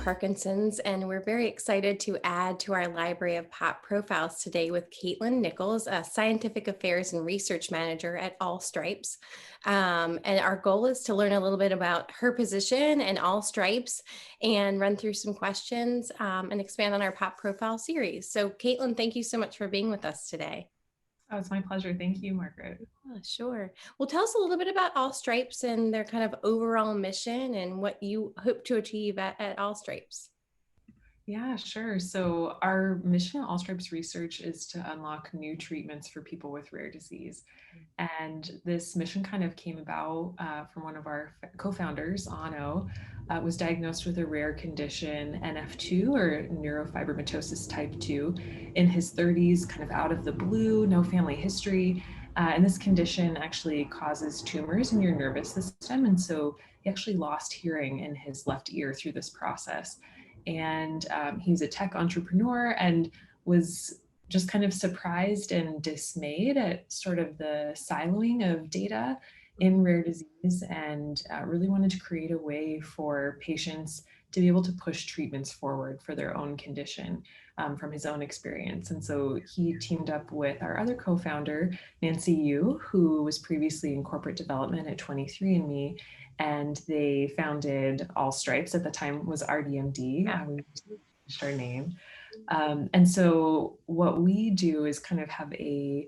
Parkinsons, and we're very excited to add to our library of POP profiles today with Caitlin Nichols, a Scientific Affairs and Research Manager at AllStripes. And our goal is to learn a little bit about her position and AllStripes and run through some questions and expand on our POP profile series. So Caitlin, thank you so much for being with us today. Oh, it's my pleasure. Thank you, Margaret. Sure. Well, tell us a little bit about AllStripes and their kind of overall mission and what you hope to achieve at AllStripes. Yeah, sure. So our mission at AllStripes Research is to unlock new treatments for people with rare disease. And this mission kind of came about from one of our co-founders, Ano, was diagnosed with a rare condition, NF2 or neurofibromatosis type 2, in his 30s, kind of out of the blue, no family history. And this condition actually causes tumors in your nervous system. And so he actually lost hearing in his left ear through this process. And he was a tech entrepreneur and was just kind of surprised and dismayed at sort of the siloing of data in rare disease, and really wanted to create a way for patients to be able to push treatments forward for their own condition from his own experience. And so he teamed up with our other co-founder, Nancy Yu, who was previously in corporate development at 23andMe, and they founded AllStripes. At the time was RDMD. We changed our name. And so what we do is kind of have a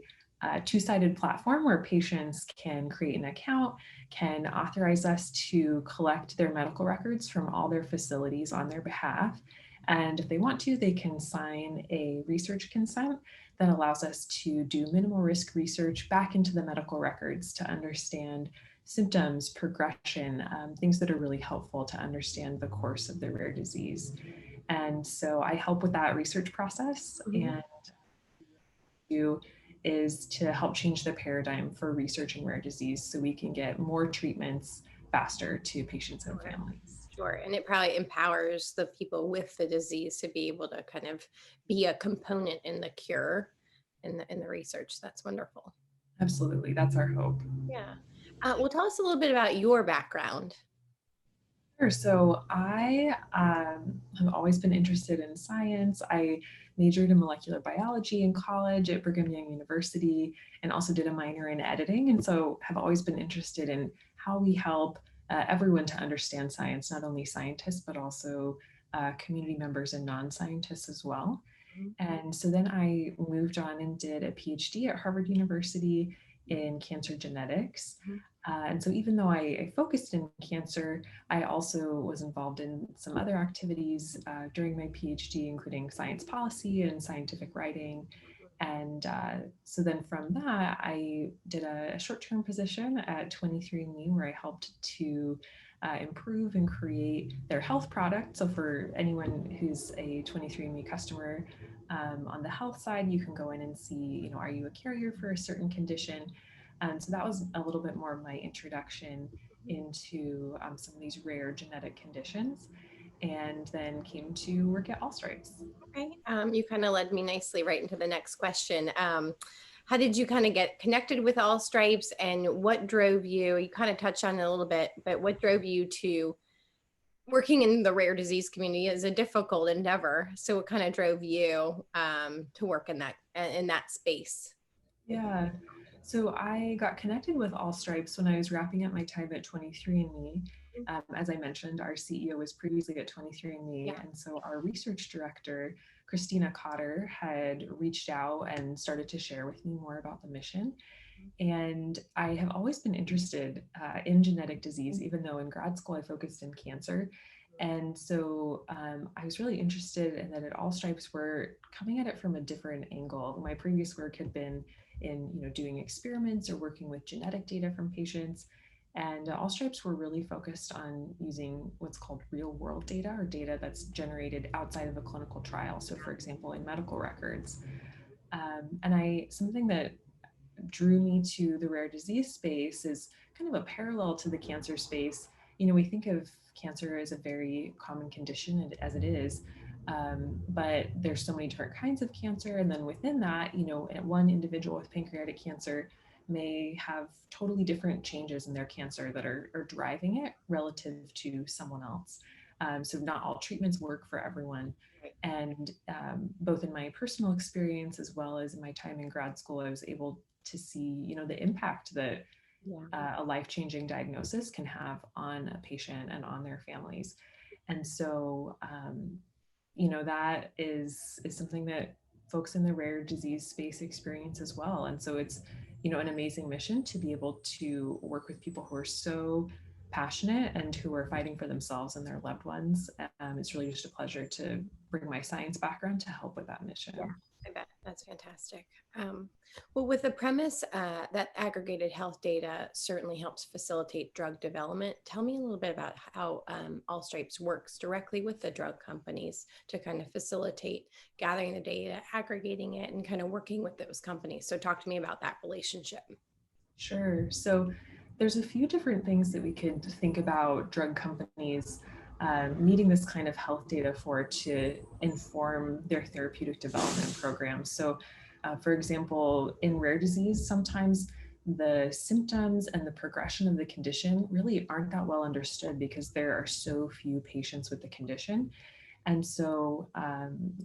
two-sided platform where patients can create an account, can authorize us to collect their medical records from all their facilities on their behalf. And if they want to, they can sign a research consent that allows us to do minimal risk research back into the medical records to understand symptoms, progression, things that are really helpful to understand the course of the rare disease. And so I help with that research process, and do is to help change the paradigm for researching rare disease so we can get more treatments faster to patients and families. Sure. And it probably empowers the people with the disease to be able to kind of be a component in the cure and in the research. That's wonderful. Absolutely. That's our hope. Yeah. Well, tell us a little bit about your background. Sure. So I have always been interested in science. I majored in molecular biology in college at Brigham Young University and also did a minor in editing. And so have always been interested in how we help everyone to understand science, not only scientists, but also community members and non-scientists as well. And so then I moved on and did a PhD at Harvard University in cancer genetics. And so even though I focused in cancer, I also was involved in some other activities during my PhD, including science policy and scientific writing. And so then from that, I did a short-term position at 23andMe where I helped to improve and create their health product. So for anyone who's a 23andMe customer on the health side, you can go in and see, are you a carrier for a certain condition? And so that was a little bit more of my introduction into some of these rare genetic conditions, and then came to work at AllStripes. Okay. You kind of led me nicely right into the next question. How did you kind of get connected with AllStripes, and what drove you? You kind of touched on it a little bit, but what drove you to working in the rare disease community? Is a difficult endeavor. So what kind of drove you to work in that space? Yeah. So I got connected with AllStripes when I was wrapping up my time at 23andMe. As I mentioned, our CEO was previously at 23andMe. Yeah. And so our research director, Christina Cotter, had reached out and started to share with me more about the mission. And I have always been interested in genetic disease, even though in grad school I focused in cancer. And so I was really interested in that at AllStripes we're coming at it from a different angle. My previous work had been in doing experiments or working with genetic data from patients. And AllStripes were really focused on using what's called real world data, or data that's generated outside of a clinical trial. So for example, in medical records. And something that drew me to the rare disease space is kind of a parallel to the cancer space. We think of cancer as a very common condition as it is, but there's so many different kinds of cancer. And then within that, one individual with pancreatic cancer may have totally different changes in their cancer that are driving it relative to someone else. So not all treatments work for everyone. Right. And both in my personal experience as well as in my time in grad school, I was able to see, the impact that Yeah. a life-changing diagnosis can have on a patient and on their families. And so, that is something that folks in the rare disease space experience as well. And so it's, an amazing mission to be able to work with people who are so passionate and who are fighting for themselves and their loved ones. It's really just a pleasure to bring my science background to help with that Yeah, mission. I bet. That's fantastic. Well, with the premise that aggregated health data certainly helps facilitate drug development, tell me a little bit about how AllStripes works directly with the drug companies to kind of facilitate gathering the data, aggregating it, and kind of working with those companies. So talk to me about that relationship. Sure. So there's a few different things that we could think about drug companies needing this kind of health data for to inform their therapeutic development programs. So, for example, in rare disease, sometimes the symptoms and the progression of the condition really aren't that well understood because there are so few patients with the condition. And so,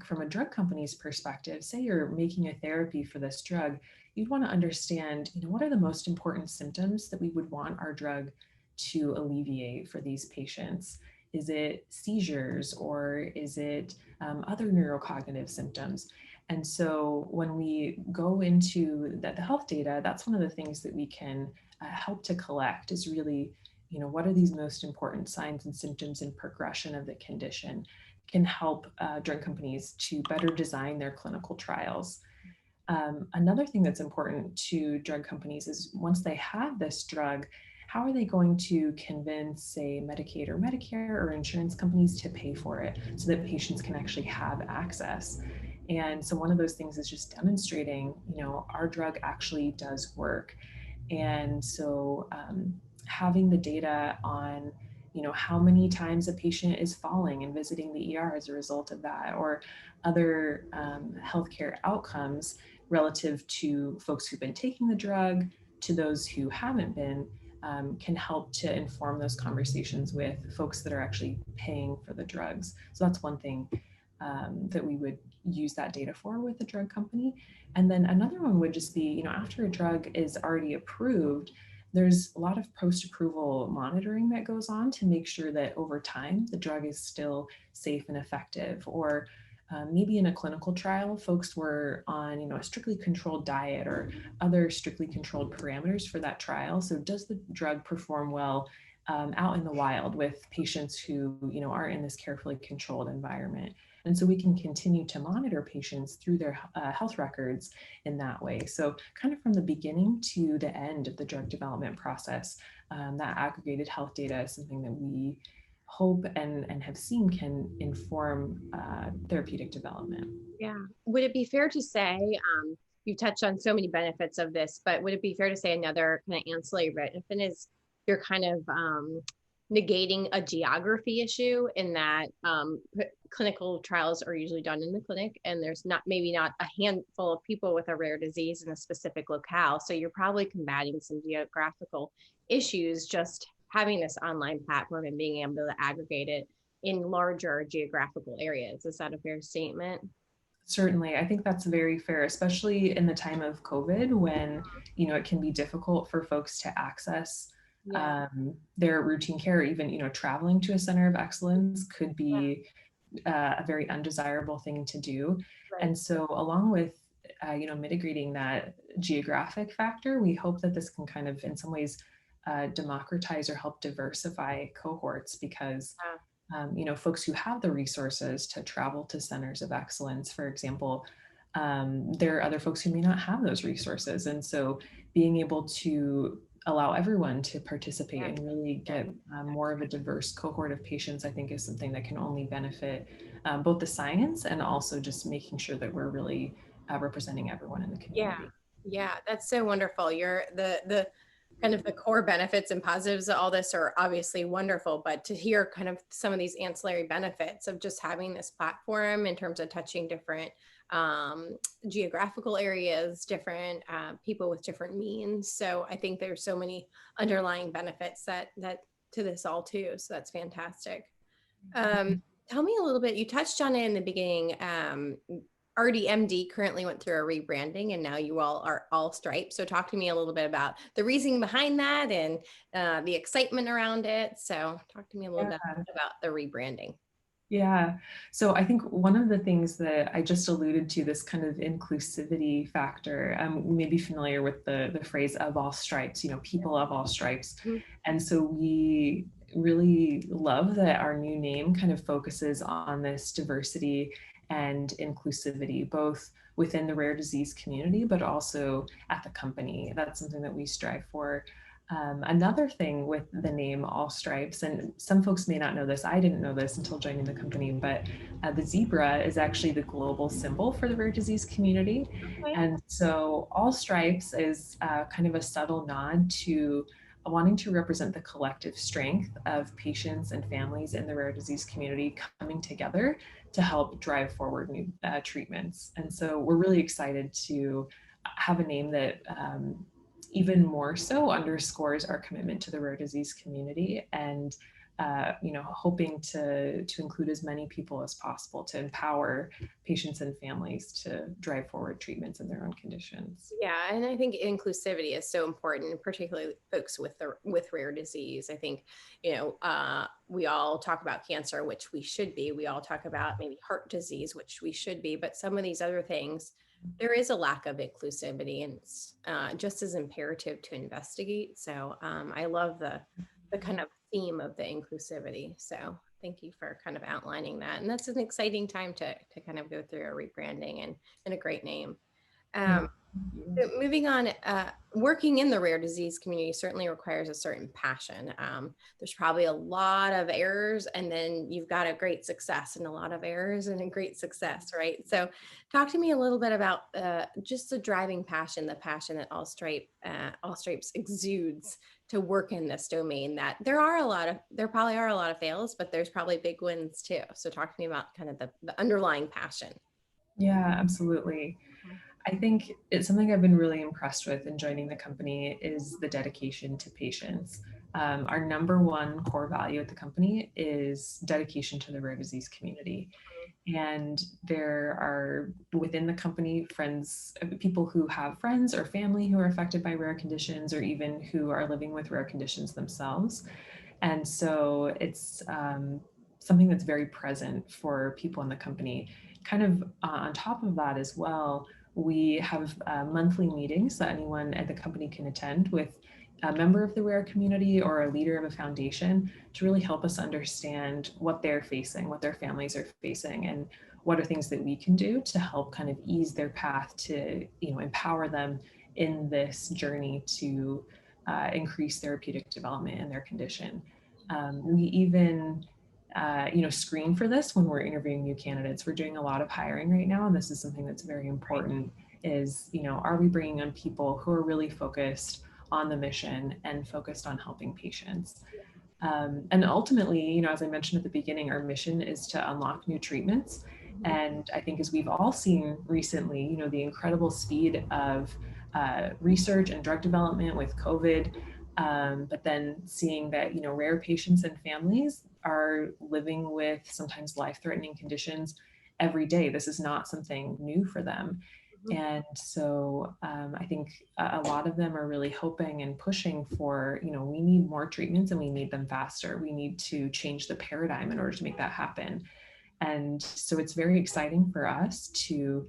from a drug company's perspective, say you're making a therapy for this drug, you'd want to understand, what are the most important symptoms that we would want our drug to alleviate for these patients? Is it seizures or is it other neurocognitive symptoms? And so, when we go into the health data, that's one of the things that we can help to collect is really, what are these most important signs and symptoms and progression of the condition can help drug companies to better design their clinical trials. Another thing that's important to drug companies is once they have this drug, how are they going to convince, say, Medicaid or Medicare or insurance companies to pay for it so that patients can actually have access? And so one of those things is just demonstrating, our drug actually does work. And so having the data on how many times a patient is falling and visiting the ER as a result of that, or other healthcare outcomes relative to folks who've been taking the drug to those who haven't been, can help to inform those conversations with folks that are actually paying for the drugs. So that's one thing that we would use that data for with the drug company. And then another one would just be, after a drug is already approved, there's a lot of post-approval monitoring that goes on to make sure that over time the drug is still safe and effective. Or maybe in a clinical trial, folks were on, a strictly controlled diet or other strictly controlled parameters for that trial. So does the drug perform well out in the wild with patients who, are in this carefully controlled environment? And so we can continue to monitor patients through their health records in that way. So kind of from the beginning to the end of the drug development process, that aggregated health data is something that we hope and have seen can inform therapeutic development. Yeah. Would it be fair to say, you touched on so many benefits of this, but would it be fair to say another kind of ancillary benefit is you're kind of negating a geography issue in that clinical trials are usually done in the clinic and there's maybe not a handful of people with a rare disease in a specific locale. So you're probably combating some geographical issues just having this online platform and being able to aggregate it in larger geographical areas. Is that a fair statement? Certainly, I think that's very fair, especially in the time of COVID when, it can be difficult for folks to access Yeah. their routine care. Even, traveling to a center of excellence could Yeah. be a very undesirable thing to do. Right. And so along with, mitigating that geographic factor, we hope that this can kind of in some ways democratize or help diversify cohorts because folks who have the resources to travel to centers of excellence, for example, there are other folks who may not have those resources. And so being able to allow everyone to participate Yeah. and really get more of a diverse cohort of patients, I think is something that can only benefit both the science and also just making sure that we're really representing everyone in the Yeah. community. Yeah. That's so wonderful. You're the kind of the core benefits and positives of all this are obviously wonderful, but to hear kind of some of these ancillary benefits of just having this platform in terms of touching different geographical areas, different people with different means. So I think there's so many underlying benefits that to this all too. So that's fantastic. Um, Tell me a little bit, you touched on it in the beginning. RDMD currently went through a rebranding and now you all are AllStripes. So talk to me a little bit about the reasoning behind that and the excitement around it. So talk to me a little bit Yeah. about the rebranding. Yeah. So I think one of the things that I just alluded to, this kind of inclusivity factor, you may be familiar with the phrase of all stripes, people of all stripes. Mhm. And so we really love that our new name kind of focuses on this diversity and inclusivity, both within the rare disease community, but also at the company. That's something that we strive for. Another thing with the name All Stripes, and some folks may not know this, I didn't know this until joining the company, but the zebra is actually the global symbol for the rare disease community. Okay. And so All Stripes is kind of a subtle nod to wanting to represent the collective strength of patients and families in the rare disease community coming together to help drive forward new treatments. And so we're really excited to have a name that even more so underscores our commitment to the rare disease community and hoping to include as many people as possible to empower patients and families to drive forward treatments in their own conditions. Yeah, and I think inclusivity is so important, particularly folks with rare disease. I think, we all talk about cancer, which we should be. We all talk about maybe heart disease, which we should be, but some of these other things, there is a lack of inclusivity, and it's just as imperative to investigate. So I love the kind of theme of the inclusivity. So thank you for kind of outlining that, and that's an exciting time to kind of go through a rebranding and a great name. Yeah. Um, Moving on, working in the rare disease community certainly requires a certain passion. There's probably a lot of errors, and then you've got a great success, and a lot of errors and a great success, right? So, talk to me a little bit about just the driving passion, the passion that All Stripes exudes to work in this domain. That there probably are a lot of fails, but there's probably big wins too. So, talk to me about kind of the underlying passion. Yeah, absolutely. I think it's something I've been really impressed with in joining the company is the dedication to patients. Our number one core value at the company is dedication to the rare disease community. And there are within the company people who have friends or family who are affected by rare conditions or even who are living with rare conditions themselves. And so it's something that's very present for people in the company. Kind of on top of that as well, we have monthly meetings that anyone at the company can attend with a member of the rare community or a leader of a foundation to really help us understand what they're facing, what their families are facing, and what are things that we can do to help kind of ease their path to, empower them in this journey to increase therapeutic development in their condition. We even screen for this when we're interviewing new candidates. We're doing a lot of hiring right now, and this is something that's very important is, are we bringing on people who are really focused on the mission and focused on helping patients? And ultimately, as I mentioned at the beginning, our mission is to unlock new treatments. And I think as we've all seen recently, the incredible speed of research and drug development with COVID, but then seeing that, rare patients and families are living with sometimes life-threatening conditions every day. This is not something new for them. Mhm. And so I think a lot of them are really hoping and pushing for, we need more treatments and we need them faster. We need to change the paradigm in order to make that happen. And so it's very exciting for us to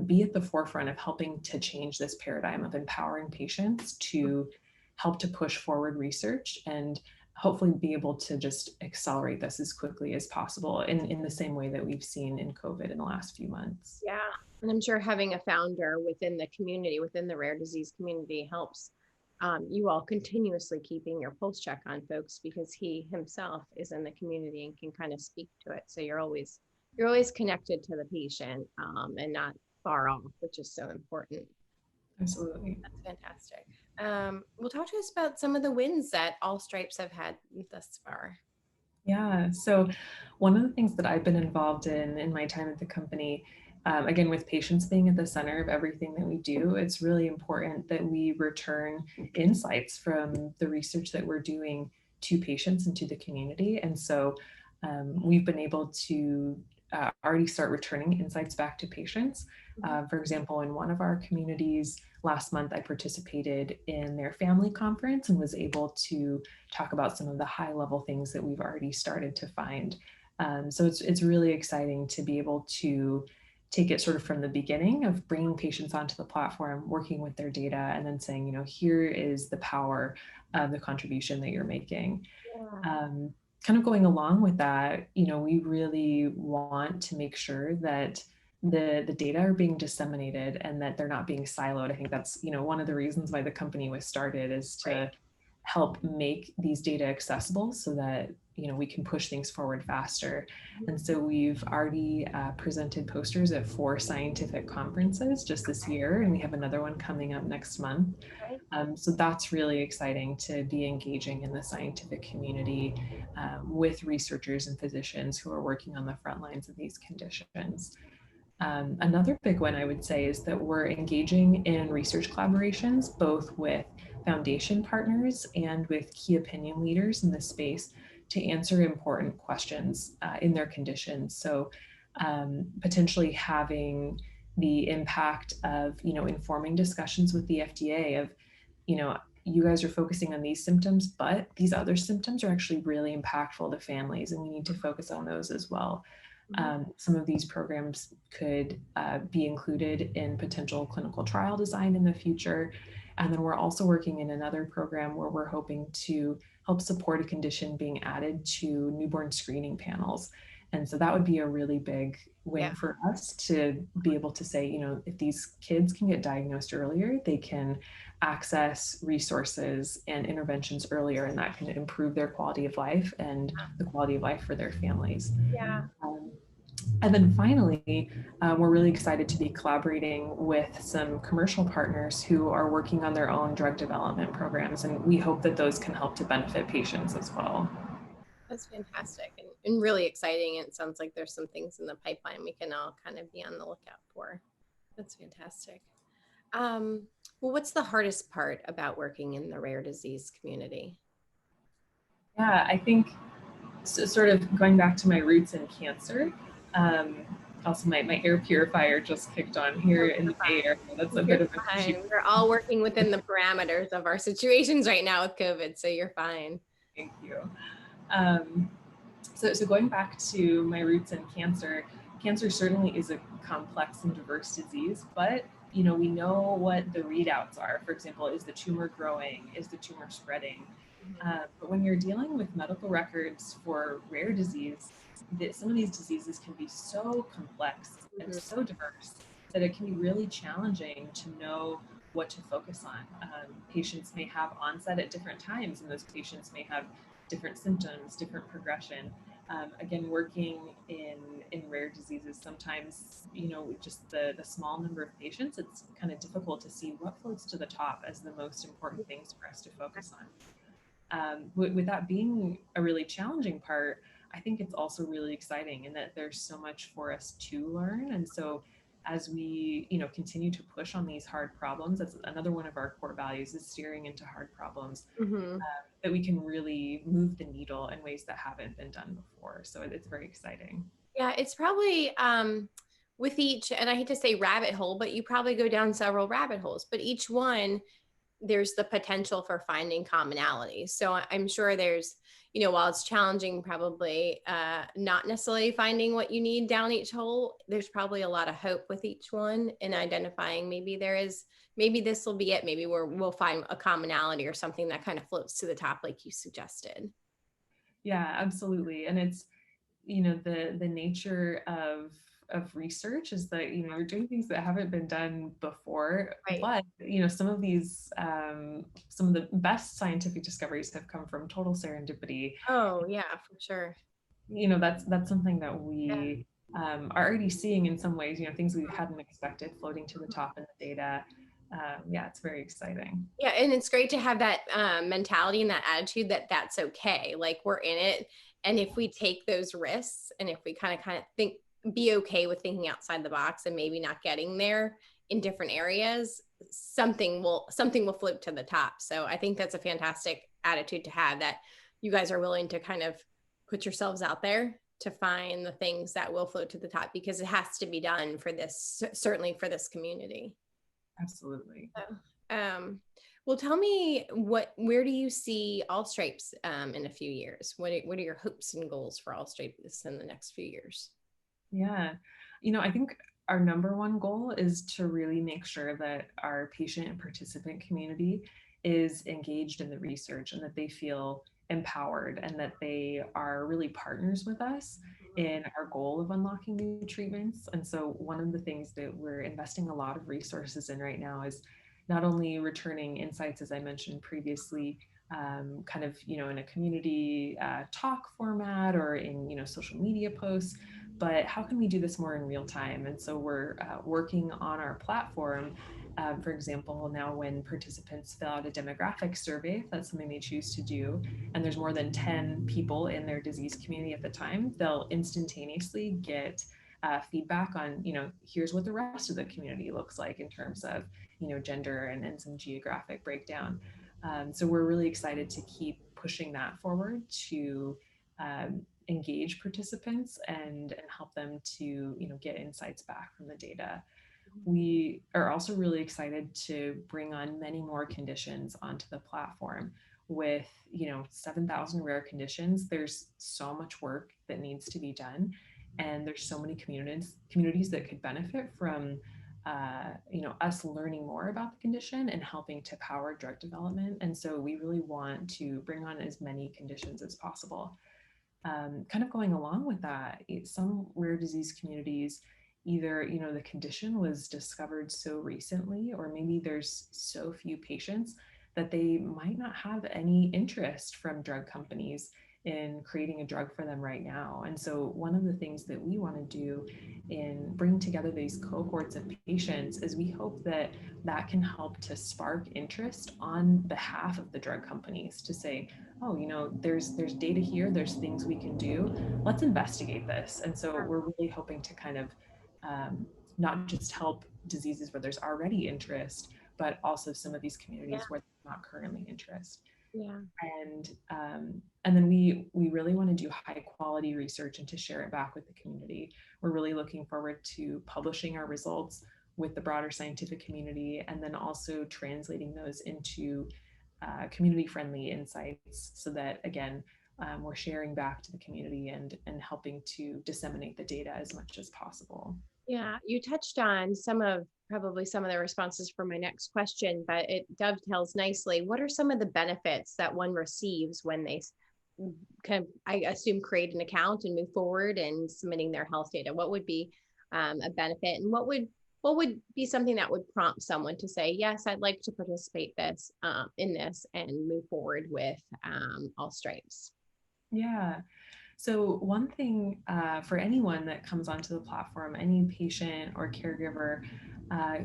be at the forefront of helping to change this paradigm of empowering patients to help to push forward research and hopefully be able to just accelerate this as quickly as possible in the same way that we've seen in COVID in the last few months. Yeah. And I'm sure having a founder within the community, within the rare disease community helps you all continuously keeping your pulse check on folks because he himself is in the community and can kind of speak to it. So you're always connected to the patient and not far off, which is so important. Absolutely. That's fantastic. Well, talk to us about some of the wins that All Stripes have had thus far. Yeah. So, one of the things that I've been involved in my time at the company, again, with patients being at the center of everything that we do, it's really important that we return insights from the research that we're doing to patients and to the community. And so, we've been able to already start returning insights back to patients. For example, in one of our communities last month, I participated in their family conference and was able to talk about some of the high level things that we've already started to find. So it's really exciting to be able to take it sort of from the beginning of bringing patients onto the platform, working with their data, and then saying, you know, here is the power of the contribution that you're making. Yeah. Kind of going along with that, you know, we really want to make sure that the data are being disseminated and that they're not being siloed. I think that's, you know, one of the reasons why the company was started, is to Right. help make these data accessible so that, you know, we can push things forward faster. And so we've already presented posters at 4 scientific conferences just this year, and we have another one coming up next month. Right. So that's really exciting, to be engaging in the scientific community with researchers and physicians who are working on the front lines of these conditions. Another big one I would say is that we're engaging in research collaborations, both with foundation partners and with key opinion leaders in the space, to answer important questions in their conditions. So potentially having the impact of, you know, informing discussions with the FDA of, you know, you guys are focusing on these symptoms, but these other symptoms are actually really impactful to families, and we need to focus on those as well. Some of these programs could be included in potential clinical trial design in the future. And then we're also working in another program where we're hoping to help support a condition being added to newborn screening panels. And so that would be a really big win Yeah. for us, to be able to say, you know, if these kids can get diagnosed earlier, they can access resources and interventions earlier, and that can improve their quality of life and the quality of life for their families. Yeah. Um, and then finally, we're really excited to be collaborating with some commercial partners who are working on their own drug development programs, and we hope that those can help to benefit patients as well. That's fantastic and really exciting. And it sounds like there's some things in the pipeline we can all kind of be on the lookout for. That's fantastic. Um, well, what's the hardest part about working in the rare disease community? Yeah, I think, so sort of going back to my roots in cancer. Um, Also, my air purifier just kicked on Oh, here in you're the Bay Area. That's fine. a You're bit of an issue. fine. We're all working within the parameters of our situations right now with COVID, so you're fine. Thank you. Um, so going back to my roots in cancer, cancer certainly is a complex and diverse disease, but, you know, we know what the readouts are. For example, is the tumor growing? Is the tumor spreading? But when you're dealing with medical records for rare disease, that some of these diseases can be so complex and Mhm. so diverse that it can be really challenging to know what to focus on. Patients may have onset at different times, and those patients may have different symptoms, different progression. Again, working in rare diseases, sometimes, you know, just the small number of patients, it's kind of difficult to see what floats to the top as the most important things for us to focus on. With that being a really challenging part, I think it's also really exciting in that there's so much for us to learn. And so as we, you know, continue to push on these hard problems, that's another one of our core values, is steering into hard problems, Mhm. that we can really move the needle in ways that haven't been done before. So it's very exciting. Yeah, it's probably with each, and I hate to say rabbit hole, but you probably go down several rabbit holes, but each one there's the potential for finding commonalities. So I'm sure there's, you know, while it's challenging, probably not necessarily finding what you need down each hole, there's probably a lot of hope with each one in identifying maybe this will be it. Maybe we'll find a commonality or something that kind of floats to the top, like you suggested. Yeah, absolutely. And it's, you know, the nature of research is that, you know, you're doing things that haven't been done before, Right. but, you know, some of these some of the best scientific discoveries have come from total serendipity. Oh, yeah, for sure. You know, that's something that Yeah. we are already seeing in some ways, you know, things we hadn't expected floating to the top in the data. Yeah, it's very exciting. Yeah, and it's great to have that mentality and that attitude that that's okay. Like we're in it, and if we take those risks, and if we kind of think, be okay with thinking outside the box, and maybe not getting there in different areas, something will float to the top. So I think that's a fantastic attitude to have. That you guys are willing to kind of put yourselves out there to find the things that will float to the top, because it has to be done for this, certainly for this community. Absolutely. So, well, tell me where do you see AllStripes in a few years? What are your hopes and goals for AllStripes in the next few years? Yeah. I think our number one goal is to really make sure that our patient and participant community is engaged in the research and that they feel empowered and that they are really partners with us in our goal of unlocking new treatments. And so one of the things that we're investing a lot of resources in right now is not only returning insights, as I mentioned previously, kind of, in a community talk format or in, social media posts, but how can we do this more in real time? And so we're working on our platform. For example, now when participants fill out a demographic survey, if that's something they choose to do, and there's more than 10 people in their disease community at the time, they'll instantaneously get feedback on, here's what the rest of the community looks like in terms of, gender and some geographic breakdown. So we're really excited to keep pushing that forward to engage participants and help them to get insights back from the data. We are also really excited to bring on many more conditions onto the platform. With 7,000 rare conditions, there's so much work that needs to be done, and there's so many communities that could benefit from us learning more about the condition and helping to power drug development. And so we really want to bring on as many conditions as possible. Kind of going along with that, some rare disease communities, either the condition was discovered so recently, or maybe there's so few patients that they might not have any interest from drug companies in creating a drug for them right now. And so one of the things that we want to do in bringing together these cohorts of patients is we hope that that can help to spark interest on behalf of the drug companies to say, oh, there's data here, there's things we can do, let's investigate this. And so we're really hoping to kind of not just help diseases where there's already interest, but also some of these communities where there's not currently interest. Yeah. And then we really want to do high quality research and to share it back with the community. We're really looking forward to publishing our results with the broader scientific community, and then also translating those into community-friendly insights, so that again, we're sharing back to the community and helping to disseminate the data as much as possible. Yeah, you touched on probably some of the responses for my next question, but it dovetails nicely. What are some of the benefits that one receives when they kind of, I assume, create an account and move forward and submitting their health data? What would be a benefit, and what would be something that would prompt someone to say, yes, I'd like to participate in this and move forward with AllStripes? Yeah. So one thing for anyone that comes onto the platform, any patient or caregiver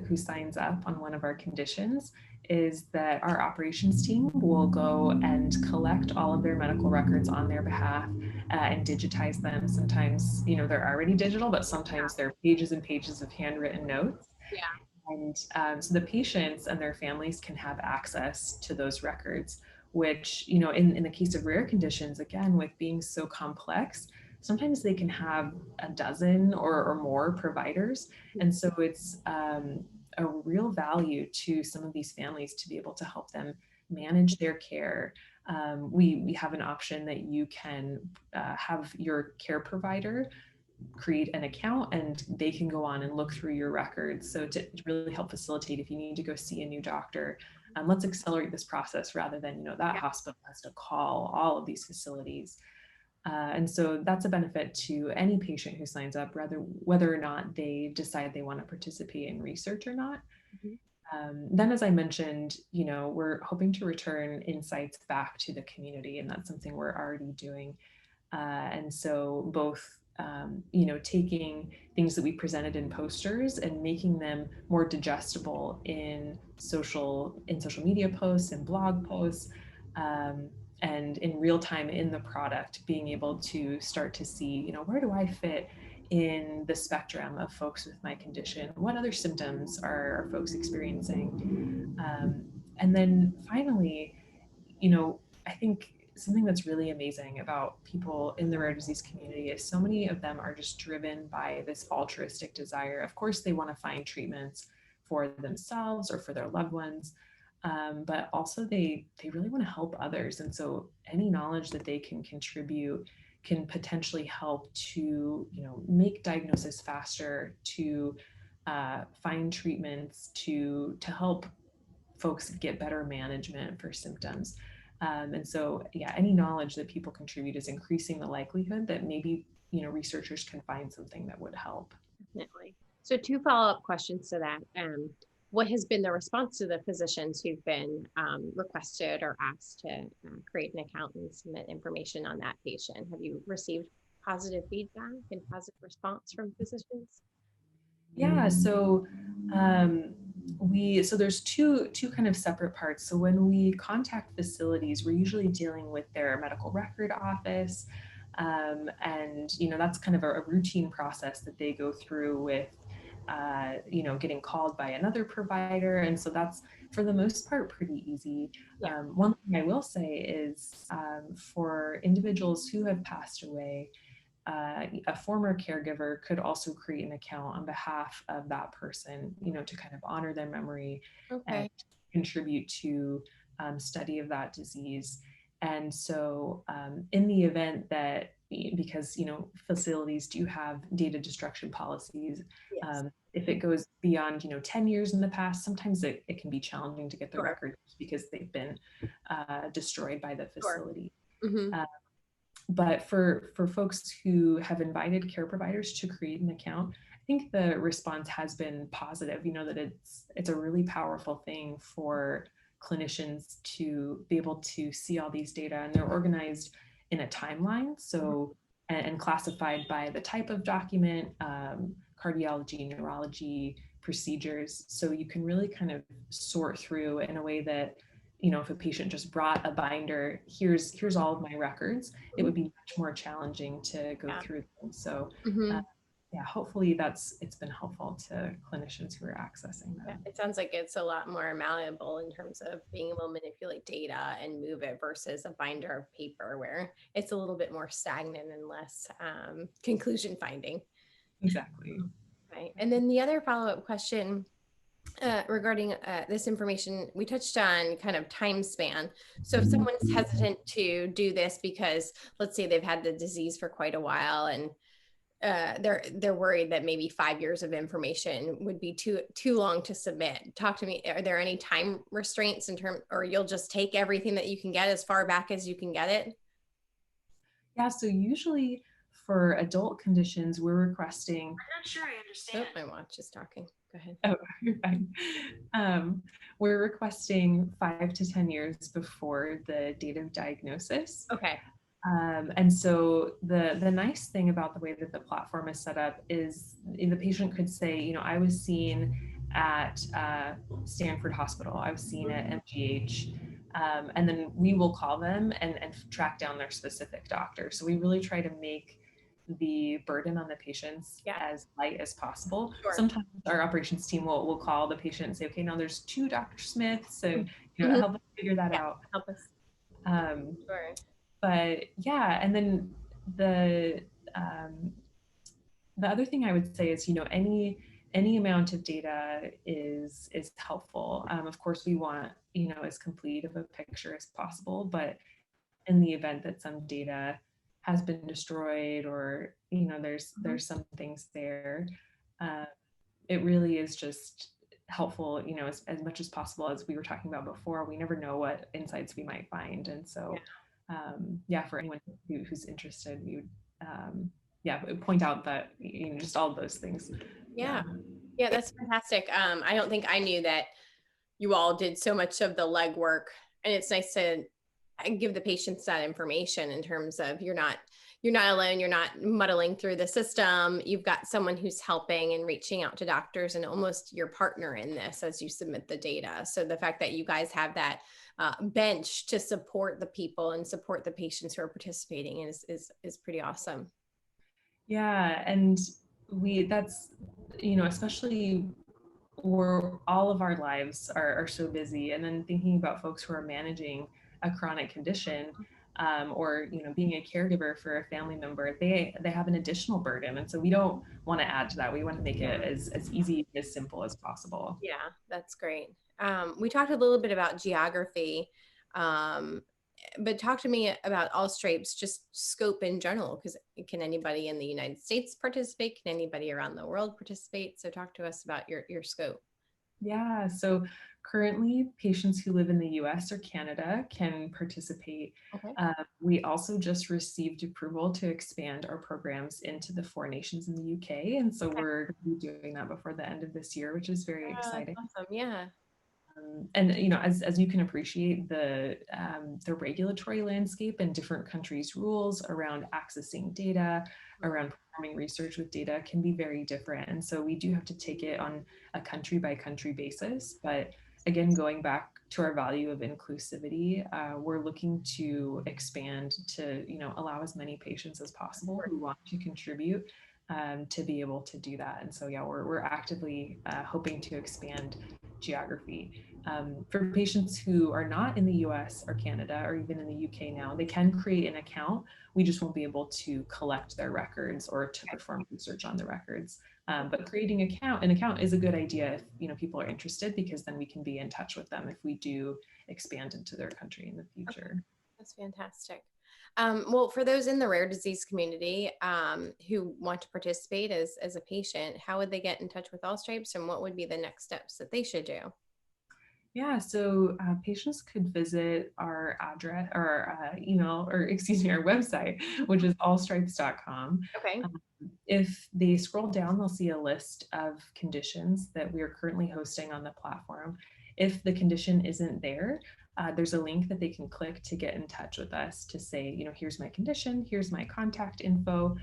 who signs up on one of our conditions, is that our operations team will go and collect all of their medical records on their behalf and digitize them. Sometimes, they're already digital, but sometimes they're pages and pages of handwritten notes. Yeah. And so the patients and their families can have access to those records, which, in the case of rare conditions, again, with being so complex, sometimes they can have a dozen or more providers. And so it's a real value to some of these families to be able to help them manage their care. We have an option that you can have your care provider create an account and they can go on and look through your records. So to really help facilitate if you need to go see a new doctor, let's accelerate this process rather than, that hospital has to call all of these facilities. And so that's a benefit to any patient who signs up, whether or not they decide they want to participate in research or not. Then, as I mentioned, we're hoping to return insights back to the community, and that's something we're already doing. And so both taking things that we presented in posters and making them more digestible in social media posts and blog posts, and in real time in the product, being able to start to see, where do I fit in the spectrum of folks with my condition? What other symptoms are folks experiencing? And then finally, I think something that's really amazing about people in the rare disease community is so many of them are just driven by this altruistic desire. Of course, they want to find treatments for themselves or for their loved ones, but also they really want to help others. And so any knowledge that they can contribute can potentially help to, make diagnosis faster, to find treatments, to help folks get better management for symptoms. And so, yeah, any knowledge that people contribute is increasing the likelihood that maybe, researchers can find something that would help. Definitely. So two follow-up questions to that. What has been the response to the physicians who've been requested or asked to create an account and submit information on that patient? Have you received positive feedback and positive response from physicians? Yeah, so so there's two kind of separate parts. So when we contact facilities, we're usually dealing with their medical record office, and that's kind of a routine process that they go through with getting called by another provider. And so that's, for the most part, pretty easy. Yeah. One thing I will say is for individuals who have passed away, a former caregiver could also create an account on behalf of that person, to kind of honor their memory and Okay. contribute to study of that disease. And so, in the event that, because facilities do have data destruction policies, Yes. if it goes beyond 10 years in the past, sometimes it can be challenging to get the Sure. records because they've been destroyed by the Sure. facility. Mm-hmm. But for folks who have invited care providers to create an account, I think the response has been positive. That it's a really powerful thing for clinicians to be able to see all these data, and they're organized in a timeline, so and classified by the type of document, cardiology, neurology, procedures. So you can really kind of sort through in a way that, if a patient just brought a binder, here's all of my records, it would be much more challenging to go Yeah. through them. So Mm-hmm. yeah, hopefully it's been helpful to clinicians who are accessing them. Yeah, it sounds like it's a lot more malleable in terms of being able to manipulate data and move it versus a binder of paper where it's a little bit more stagnant and less conclusion finding. Exactly. Right. And then the other follow-up question regarding this information, we touched on kind of time span. So if someone's hesitant to do this because let's say they've had the disease for quite a while and they're worried that maybe 5 years of information would be too long to submit. Talk to me. Are there any time restraints in terms, or you'll just take everything that you can get as far back as you can get it? Yeah, so usually for adult conditions, we're requesting. I'm not sure I understand. Oh, my watch is talking. Go ahead. Oh, you're fine. We're requesting 5 to 10 years before the date of diagnosis. Okay. And so the nice thing about the way that the platform is set up is the patient could say, I was seen at Stanford Hospital, I was seen at MGH, and then we will call them and track down their specific doctor. So we really try to make the burden on the patients as light as possible. Sure. Sometimes our operations team will call the patient and say, okay, now there's 2 Dr. Smiths, and help us figure that out. Help us. Sure. But yeah, and then the other thing I would say is, any amount of data is helpful. Of course, we want, as complete of a picture as possible, but in the event that some data has been destroyed or, there's some things there, it really is just helpful, as much as possible. As we were talking about before, we never know what insights we might find. And so for anyone who's interested, we would point out that, just all of those things. Yeah, that's fantastic. I don't think I knew that you all did so much of the legwork, and it's nice to give the patients that information in terms of you're not alone, you're not muddling through the system. You've got someone who's helping and reaching out to doctors and almost your partner in this as you submit the data. So the fact that you guys have that bench to support the people and support the patients who are participating is pretty awesome. Yeah, and that's, especially where all of our lives are so busy, and then thinking about folks who are managing a chronic condition, or being a caregiver for a family member, they have an additional burden, and so we don't want to add to that. We want to make it as easy and as simple as possible. Yeah, that's great. We talked a little bit about geography, um, but talk to me about AllStripes, just scope in general, because can anybody in the United States participate? Can anybody around the world participate? So talk to us about your scope. Yeah, so currently patients who live in the US or Canada can participate. Okay. We also just received approval to expand our programs into the 4 nations in the UK. And so we're going to be doing that before the end of this year, which is very That's exciting. awesome. Yeah. And as you can appreciate, the regulatory landscape and different countries' rules around accessing data, around performing research with data can be very different. And so we do have to take it on a country by country basis. But again, going back to our value of inclusivity, we're looking to expand to allow as many patients as possible who want to contribute to be able to do that. And so yeah, we're actively hoping to expand geography. For patients who are not in the US or Canada or even in the UK now, they can create an account. We just won't be able to collect their records or to perform research on the records. But creating an account is a good idea if people are interested, because then we can be in touch with them if we do expand into their country in the future. Okay. That's fantastic. Well, for those in the rare disease community who want to participate as a patient, how would they get in touch with AllStripes, and what would be the next steps that they should do? Yeah, so patients could visit our address or email, or excuse me, our website, which is allstripes.com. Okay. If they scroll down, they'll see a list of conditions that we are currently hosting on the platform. If the condition isn't there, there's a link that they can click to get in touch with us to say, here's my condition, here's my contact info.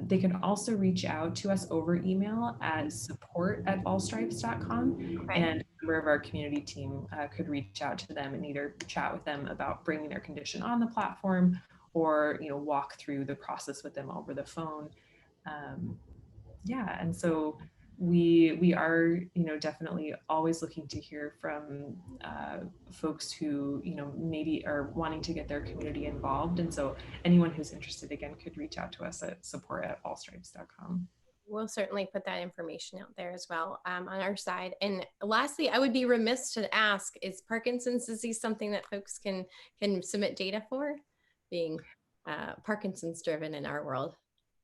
They can also reach out to us over email at support@allstripes.com, Okay. and a member of our community team could reach out to them and either chat with them about bringing their condition on the platform, or walk through the process with them over the phone. Yeah, and so we are definitely always looking to hear from folks who maybe are wanting to get their community involved, and so anyone who's interested, again, could reach out to us at support@allstripes.com. We'll certainly put that information out there as well on our side. And lastly, I would be remiss to ask: is Parkinson's disease something that folks can submit data for, being Parkinson's driven in our world?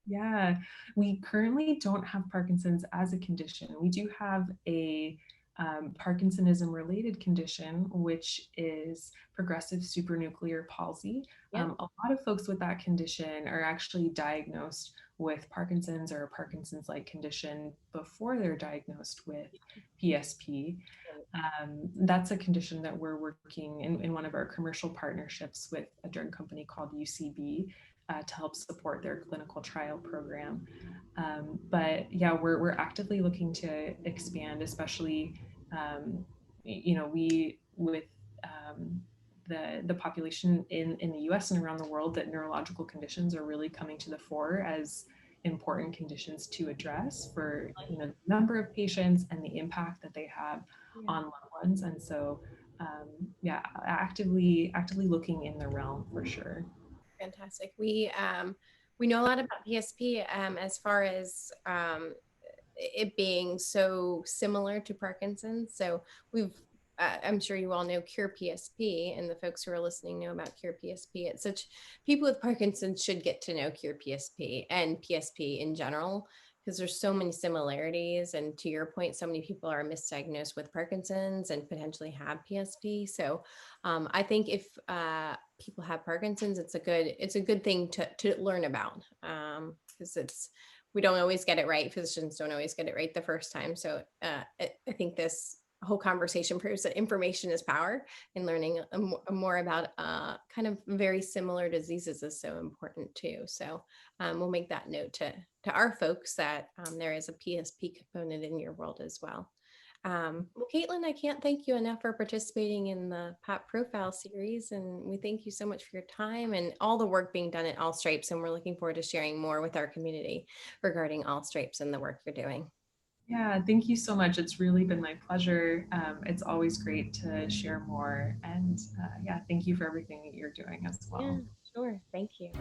Yeah, we currently don't have Parkinson's as a condition. We do have a Parkinsonism related condition, which is progressive supranuclear palsy. Yeah. A lot of folks with that condition are actually diagnosed with Parkinson's or a Parkinson's like condition before they're diagnosed with PSP. That's a condition that we're working in one of our commercial partnerships with a drug company called UCB to help support their clinical trial program. But yeah, we're actively looking to expand, especially we with the population in the US and around the world, that neurological conditions are really coming to the fore as important conditions to address for the number of patients and the impact that they have on loved ones. And so yeah, actively looking in the realm for sure. Fantastic. We know a lot about PSP as far as it being so similar to Parkinson's. So I'm sure you all know Cure PSP, and the folks who are listening know about Cure PSP. It's such people with Parkinson's should get to know Cure PSP and PSP in general, because there's so many similarities. And to your point, so many people are misdiagnosed with Parkinson's and potentially have PSP. So I think if people have Parkinson's, it's a good thing to learn about, because we don't always get it right. Physicians don't always get it right the first time. So I think this whole conversation proves that information is power, and learning more about kind of very similar diseases is so important too. So we'll make that note to our folks that there is a PSP component in your world as well. Well, Caitlin, I can't thank you enough for participating in the POP Profile series, and we thank you so much for your time and all the work being done at AllStripes, and we're looking forward to sharing more with our community regarding AllStripes and the work you're doing. Yeah, thank you so much. It's really been my pleasure. It's always great to share more. And yeah, thank you for everything that you're doing as Yeah, well. sure. Thank you.